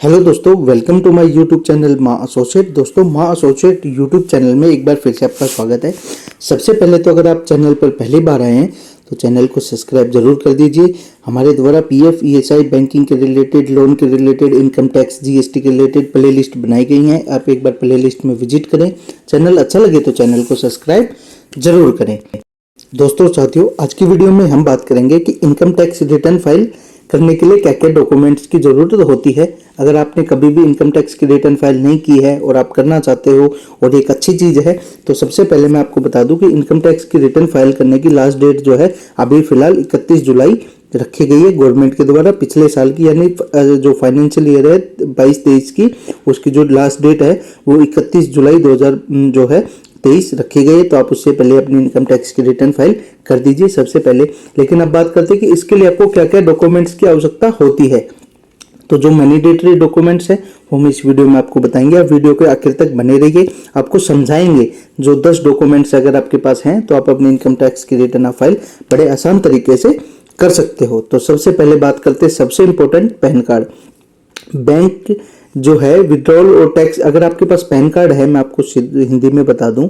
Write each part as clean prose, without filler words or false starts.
Hello दोस्तों, welcome to my YouTube channel Maa associate. दोस्तों, Maa associate YouTube channel में एक बार फिर से आपका स्वागत है। सबसे पहले तो अगर आप चैनल पर पहली बार आए हैं तो चैनल को सब्सक्राइब जरूर कर दीजिए। हमारे द्वारा पीएफ, ईएसआई, बैंकिंग के रिलेटेड, लोन के रिलेटेड, इनकम टैक्स, जीएसटी के रिलेटेड प्ले लिस्ट बनाई गई हैं। आप एक बार प्ले लिस्ट में विजिट करें। चैनल अच्छा लगे तो चैनल को सब्सक्राइब जरूर करें। दोस्तों साथियों, आज की वीडियो में हम बात करेंगे कि इनकम टैक्स रिटर्न फाइल करने के लिए क्या क्या डॉक्यूमेंट्स की ज़रूरत होती है। अगर आपने कभी भी इनकम टैक्स की रिटर्न फाइल नहीं की है और आप करना चाहते हो और एक अच्छी चीज़ है, तो सबसे पहले मैं आपको बता दूं कि इनकम टैक्स की रिटर्न फाइल करने की लास्ट डेट जो है अभी फिलहाल 31 जुलाई रखी गई है गवर्नमेंट के द्वारा। पिछले साल की यानी जो फाइनेंशियल ईयर है 22-23 की, उसकी जो लास्ट डेट है वो 31 जुलाई 2000 जो है 23 रखी गई है। तो आप उससे पहले अपनी इनकम टैक्स की रिटर्न फाइल कर दीजिए सबसे पहले। लेकिन अब बात करते हैं कि इसके लिए आपको क्या क्या डॉक्यूमेंट्स की आवश्यकता होती है। तो जो मैंडेटरी डॉक्यूमेंट्स है वो हम इस वीडियो में आपको बताएंगे। आप वीडियो के आखिर तक बने रहिए, आपको समझाएंगे। जो 10 डॉक्यूमेंट्स अगर आपके पास हैं तो आप अपनी इनकम टैक्स की रिटर्न फाइल बड़े आसान तरीके से कर सकते हो। तो सबसे पहले बात करते हैं, सबसे इंपॉर्टेंट पैन कार्ड। बैंक जो है विड्रॉल और टैक्स, अगर आपके पास पैन कार्ड है, मैं आपको हिंदी में बता दूं,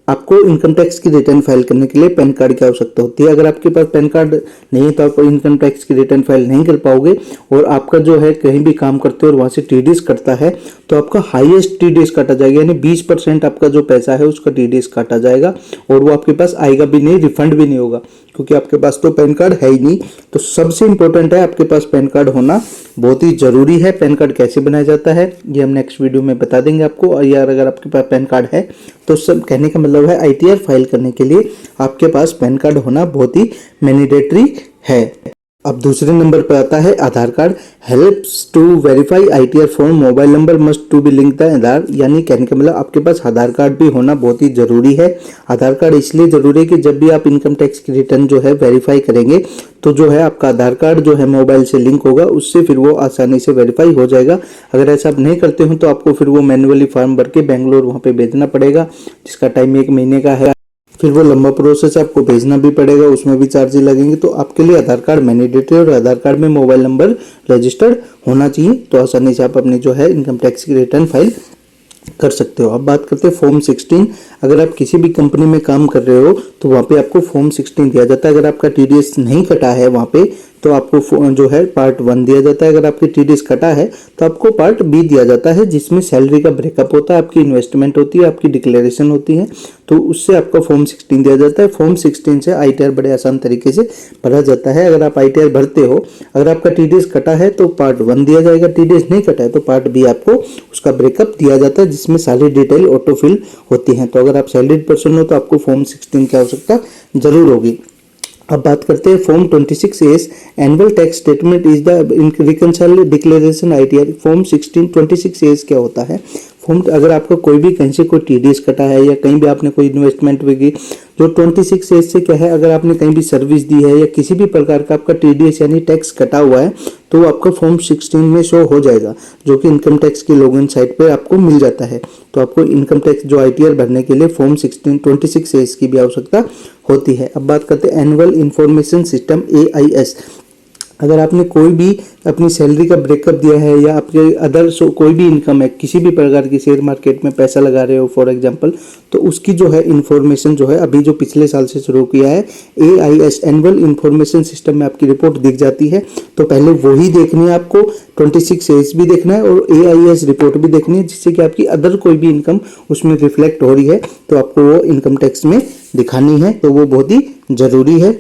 आपको इनकम टैक्स की रिटर्न फाइल करने के लिए पैन कार्ड की आवश्यकता होती है। अगर आपके पास पैन कार्ड नहीं है तो आप इनकम टैक्स की रिटर्न फाइल नहीं कर पाओगे। और आपका जो है कहीं भी काम करते हो और वहाँ से टीडीएस कटता है तो आपका हाईएस्ट टीडीएस काटा जाएगा, यानी 20% आपका जो पैसा है उसका टीडीएस काटा जाएगा और वो आपके पास आएगा भी नहीं, रिफंड भी नहीं होगा, क्योंकि आपके पास तो पैन कार्ड है ही नहीं। तो सबसे इंपॉर्टेंट है आपके पास पैन कार्ड होना बहुत ही जरूरी है। पैन कार्ड कैसे बनाया जाता है ये हम नेक्स्ट वीडियो में बता देंगे आपको। और यार अगर आपके पास पैन कार्ड है तो सब कहने का मतलब है आईटीआर फाइल करने के लिए आपके पास पैन कार्ड होना बहुत ही मैंडेटरी है। अब दूसरे नंबर पर आता है Aadhaar card. Helps to verify ITR form, mobile number must to be link the Aadhaar, यानी कहने का मतलब आपके पास आधार कार्ड भी होना बहुत ही जरूरी है। आधार कार्ड इसलिए जरूरी है कि जब भी आप इनकम टैक्स की रिटर्न जो है वेरीफाई करेंगे तो जो है आपका आधार कार्ड जो है मोबाइल से लिंक होगा, उससे फिर वो आसानी से वेरीफाई हो जाएगा। अगर ऐसा आप नहीं करते हो तो आपको फिर वो मैन्युअली फॉर्म भर के बेंगलोर वहाँ पे भेजना पड़ेगा, जिसका टाइम 1 महीने का है। फिर वो लंबा प्रोसेस है, आपको भेजना भी पड़ेगा, उसमें भी चार्जेस लगेंगे। तो आपके लिए आधार कार्ड मैंडेटरी है और आधार कार्ड में मोबाइल नंबर रजिस्टर्ड होना चाहिए, तो आसानी से आप अपनी जो है इनकम टैक्स की रिटर्न फाइल कर सकते हो। अब बात करते हैं फॉर्म 16। अगर आप किसी भी कंपनी में काम कर रहे हो तो वहाँ पे आपको फॉर्म 16 दिया जाता है। अगर आपका टीडीएस नहीं कटा है वहाँ पे तो आपको जो है पार्ट 1 दिया जाता है। अगर आपकी टीडीएस कटा है तो आपको पार्ट बी दिया जाता है, जिसमें सैलरी का ब्रेकअप होता है, आपकी इन्वेस्टमेंट होती है, आपकी डिक्लेरेशन होती है, तो उससे आपका फॉर्म 16 दिया जाता है। फॉर्म 16 से आईटीआर बड़े आसान तरीके से भरा जाता है। अगर आप आईटीआर भरते हो, अगर आपका टीडीएस कटा है तो पार्ट 1 दिया जाएगा, टीडीएस नहीं कटा है तो पार्ट बी आपको उसका ब्रेकअप दिया जाता है, जिसमें सारी डिटेल ऑटोफिल होती है। तो अगर आप सैलरीड पर्सन हो तो आपको फॉर्म 16 की आवश्यकता जरूर होगी। अब बात करते हैं form 26A, annual tax statement is the reconciled declaration ITR. Form 26A क्या होता है? फॉर्म, अगर आपका कोई भी कहीं से कोई टीडीएस कटा है या कहीं भी आपने कोई इन्वेस्टमेंट भी की, जो 26A से क्या है, अगर आपने कहीं भी सर्विस दी है या किसी भी प्रकार का आपका टीडीएस यानी टैक्स कटा हुआ है तो आपका फॉर्म 16 में शो हो जाएगा, जो कि इनकम टैक्स की लॉगिन साइट पे आपको मिल जाता है। तो आपको इनकम टैक्स जो आईटीआर भरने के लिए फॉर्म 26A की भी आवश्यकता होती है। अब बात करते हैं एनुअल इंफॉर्मेशन सिस्टम AIS। अगर आपने कोई भी अपनी सैलरी का ब्रेकअप दिया है या आपके अदर कोई भी इनकम है, किसी भी प्रकार की शेयर मार्केट में पैसा लगा रहे हो फॉर एग्जांपल, तो उसकी जो है इन्फॉर्मेशन जो है अभी जो पिछले साल से शुरू किया है AIS, एनुअल इंफॉर्मेशन सिस्टम में आपकी रिपोर्ट दिख जाती है। तो पहले वही देखनी है आपको, 26A भी देखना है और AIS रिपोर्ट भी देखनी है, जिससे कि आपकी अदर कोई भी इनकम उसमें रिफ्लेक्ट हो रही है तो आपको वो इनकम टैक्स में दिखानी है, तो वो बहुत ही जरूरी है।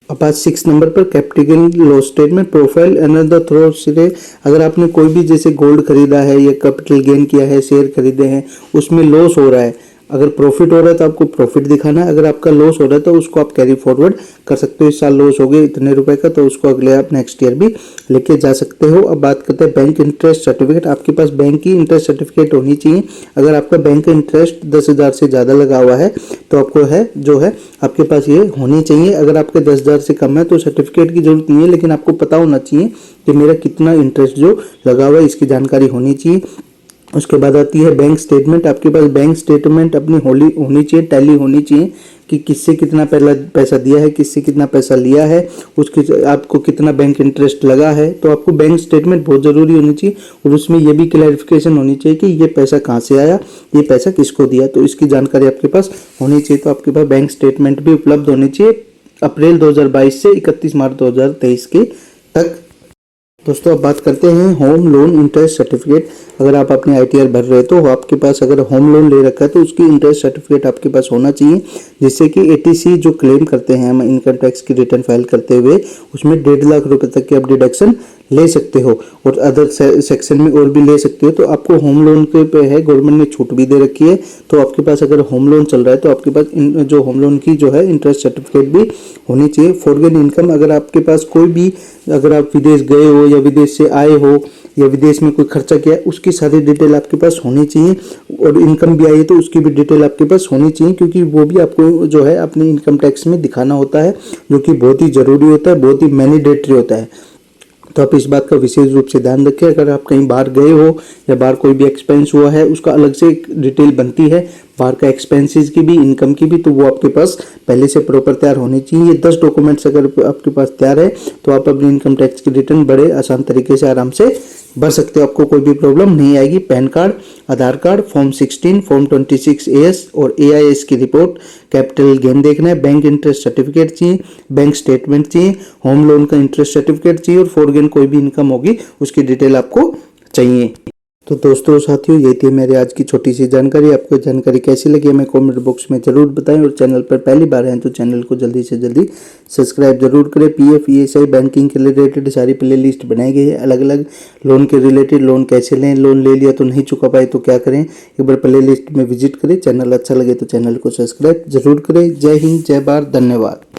अब आज 6 नंबर पर capital loss statement profile another थ्रो सिरे। अगर आपने कोई भी जैसे गोल्ड खरीदा है या कैपिटल गेन किया है, शेयर खरीदे हैं, उसमें लॉस हो रहा है, अगर प्रॉफिट हो रहा है तो आपको प्रॉफिट दिखाना है, अगर आपका लॉस हो रहा है तो उसको आप कैरी फॉरवर्ड कर सकते हो। इस साल लॉस हो गए इतने रुपए का तो उसको अगले आप नेक्स्ट ईयर भी लेके जा सकते हो। अब बात करते हैं बैंक इंटरेस्ट सर्टिफिकेट। आपके पास बैंक की इंटरेस्ट सर्टिफिकेट होनी चाहिए। अगर आपका बैंक का इंटरेस्ट 10,000 से ज़्यादा लगा हुआ है तो आपको है जो है आपके पास ये होनी चाहिए। अगर आपके 10,000 से कम है तो सर्टिफिकेट की जरूरत नहीं है, लेकिन आपको पता होना चाहिए कि मेरा कितना इंटरेस्ट जो लगा हुआ है इसकी जानकारी होनी चाहिए। उसके बाद आती है बैंक स्टेटमेंट। आपके पास बैंक स्टेटमेंट अपनी होनी चाहिए, टैली होनी चाहिए कि किससे कितना पहला पैसा दिया है, किससे कितना पैसा लिया है, उसके आपको कितना बैंक इंटरेस्ट लगा है। तो आपको बैंक स्टेटमेंट बहुत ज़रूरी होनी चाहिए और उसमें यह भी क्लैरिफिकेशन होनी चाहिए कि ये पैसा कहाँ से आया, ये पैसा किसको दिया, तो इसकी जानकारी आपके पास होनी चाहिए। तो आपके पास बैंक स्टेटमेंट भी उपलब्ध होनी चाहिए अप्रैल 2022 से 31 मार्च 2023 के तक। दोस्तों अब बात करते हैं होम लोन इंटरेस्ट सर्टिफिकेट। अगर आप अपने ITR भर रहे तो आपके पास अगर होम लोन ले रखा है तो उसकी इंटरेस्ट सर्टिफिकेट आपके पास होना चाहिए, जिससे कि ATC जो क्लेम करते हैं हम इनकम टैक्स की रिटर्न फाइल करते हुए, उसमें 1.5 लाख रुपए तक की आप डिडक्शन ले सकते हो और अदर सेक्शन में और भी ले सकते हो। तो आपको होम लोन के पे है गवर्नमेंट ने छूट भी दे रखी है। तो आपके पास अगर होम लोन चल रहा है तो आपके पास जो होम लोन की जो है इंटरेस्ट सर्टिफिकेट भी होनी चाहिए। फॉरगन इनकम, अगर आपके पास कोई भी, अगर आप विदेश गए हो या विदेश से आए हो या विदेश में कोई खर्चा किया, उसकी सारी डिटेल आपके पास होनी चाहिए और इनकम भी आई है तो उसकी भी डिटेल आपके पास होनी चाहिए, क्योंकि वो भी आपको जो है अपने इनकम टैक्स में दिखाना होता है, जो कि बहुत ही ज़रूरी होता है, बहुत ही मैंडेटरी होता है। तो आप इस बात का विशेष रूप से ध्यान रखें। अगर आप कहीं बाहर गए हो या बाहर कोई भी एक्सपेंस हुआ है, उसका अलग से एक डिटेल बनती है, बाहर का एक्सपेंसेस की भी, इनकम की भी, तो वो आपके पास पहले से प्रॉपर तैयार होनी चाहिए। ये 10 डॉक्यूमेंट्स अगर आपके पास तैयार है तो आप अपनी इनकम टैक्स की रिटर्न बड़े आसान तरीके से आराम से भर सकते हो, आपको कोई भी प्रॉब्लम नहीं आएगी। पैन कार्ड, आधार कार्ड, फॉर्म 16, फॉर्म 26AS और AIS की रिपोर्ट, कैपिटल गेन देखना है, बैंक इंटरेस्ट सर्टिफिकेट चाहिए, बैंक स्टेटमेंट चाहिए, होम लोन का इंटरेस्ट सर्टिफिकेट चाहिए और फॉरगन कोई भी इनकम होगी उसकी डिटेल आपको चाहिए। तो दोस्तों साथियों, ये थी मेरी आज की छोटी सी जानकारी। आपको जानकारी कैसी लगी हमें कमेंट बॉक्स में जरूर बताएं और चैनल पर पहली बार हैं तो चैनल को जल्दी से जल्दी सब्सक्राइब जरूर करें। PF ESI बैंकिंग के रिलेटेड सारी प्ले लिस्ट बनाई गई है, अलग अलग लोन के रिलेटेड, लोन कैसे लें, लोन ले लिया तो नहीं चुका पाए तो क्या करें, एक बार प्ले लिस्ट में विजिट करें। चैनल अच्छा लगे तो चैनल को सब्सक्राइब जरूर करें। जय हिंद, जय भारत, धन्यवाद।